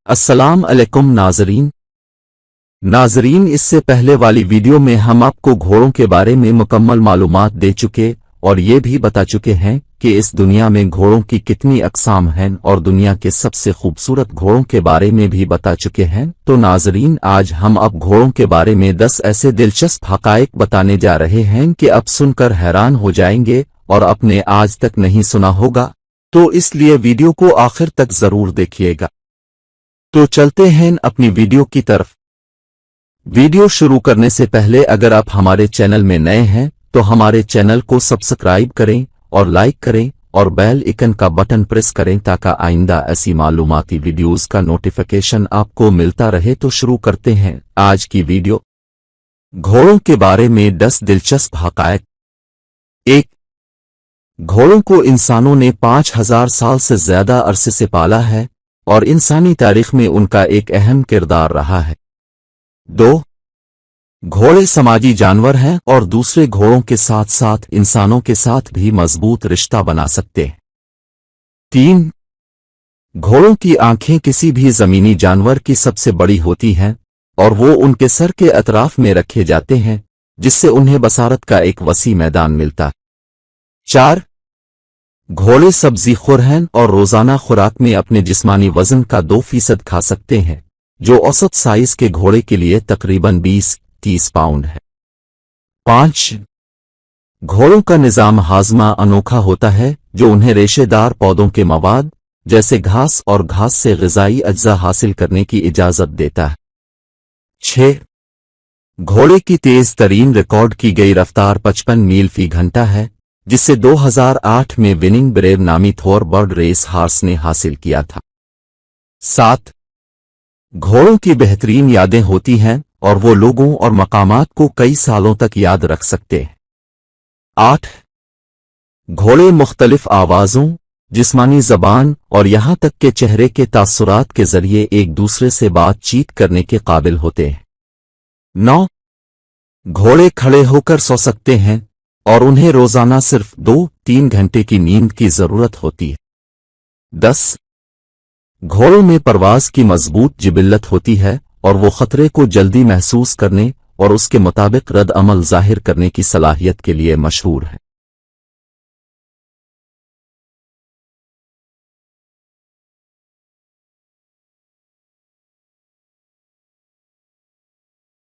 अस्सलाम अलैकुम नाज़रीन, इससे पहले वाली वीडियो में हम आपको घोड़ों के बारे में मुकम्मल मालूमात दे चुके और ये भी बता चुके हैं कि इस दुनिया में घोड़ों की कितनी अक़साम हैं और दुनिया के सबसे खूबसूरत घोड़ों के बारे में भी बता चुके हैं। तो नाज़रीन, आज हम अब घोड़ों के बारे में 10 ऐसे दिलचस्प हक़ाइक़ बताने जा रहे हैं कि अब सुनकर हैरान हो जाएंगे और आपने आज तक नहीं सुना होगा, तो इसलिए वीडियो को आखिर तक ज़रूर देखिएगा। तो चलते हैं अपनी वीडियो की तरफ। वीडियो शुरू करने से पहले अगर आप हमारे चैनल में नए हैं तो हमारे चैनल को सब्सक्राइब करें और लाइक करें और बेल आइकन का बटन प्रेस करें ताकि आइंदा ऐसी मालूमाती वीडियोस का नोटिफिकेशन आपको मिलता रहे। तो शुरू करते हैं आज की वीडियो। घोड़ों के बारे में 10 दिलचस्प हक़ाइक़। 1. घोड़ों को इंसानों ने 5000 साल से ज्यादा अरसे से पाला है और इंसानी तारीख में उनका एक अहम किरदार रहा है। 2. घोड़े समाजी जानवर हैं और दूसरे घोड़ों के साथ साथ इंसानों के साथ भी मजबूत रिश्ता बना सकते हैं। 3. घोड़ों की आंखें किसी भी जमीनी जानवर की सबसे बड़ी होती हैं और वो उनके सर के अतराफ में रखे जाते हैं, जिससे उन्हें बसारत का एक वसी मैदान मिलता है। 4. घोड़े सब्ज़ीखोर हैं और रोजाना खुराक में अपने जिस्मानी वजन का 2% खा सकते हैं, जो औसत साइज के घोड़े के लिए तकरीबन 20-30 पाउंड है। 5. घोड़ों का निज़ाम हाज़मा अनोखा होता है, जो उन्हें रेशेदार पौधों के मवाद जैसे घास और घास से ग़िज़ाई अज्जा हासिल करने की इजाज़त देता है। 6. घोड़े की तेज़ तरीन रिकॉर्ड की गई रफ्तार 55 मील फी घंटा है, जिसे 2008 में विनिंग ब्रेव नामी थॉरबर्ड रेस हार्स ने हासिल किया था। 7. घोड़ों की बेहतरीन यादें होती हैं और वो लोगों और मकामात को कई सालों तक याद रख सकते हैं। 8. घोड़े मुख्तलिफ आवाज़ों, जिस्मानी ज़बान और यहाँ तक के चेहरे के तासुरात के जरिए एक दूसरे से बातचीत करने के काबिल होते हैं। 9. घोड़े खड़े होकर सो सकते हैं और उन्हें रोजाना सिर्फ 2-3 घंटे की नींद की जरूरत होती है। 10. घोड़ों में परवाज की मजबूत जिबिल्लत होती है और वो खतरे को जल्दी महसूस करने और उसके मुताबिक रद्द अमल जाहिर करने की सलाहियत के लिए मशहूर है।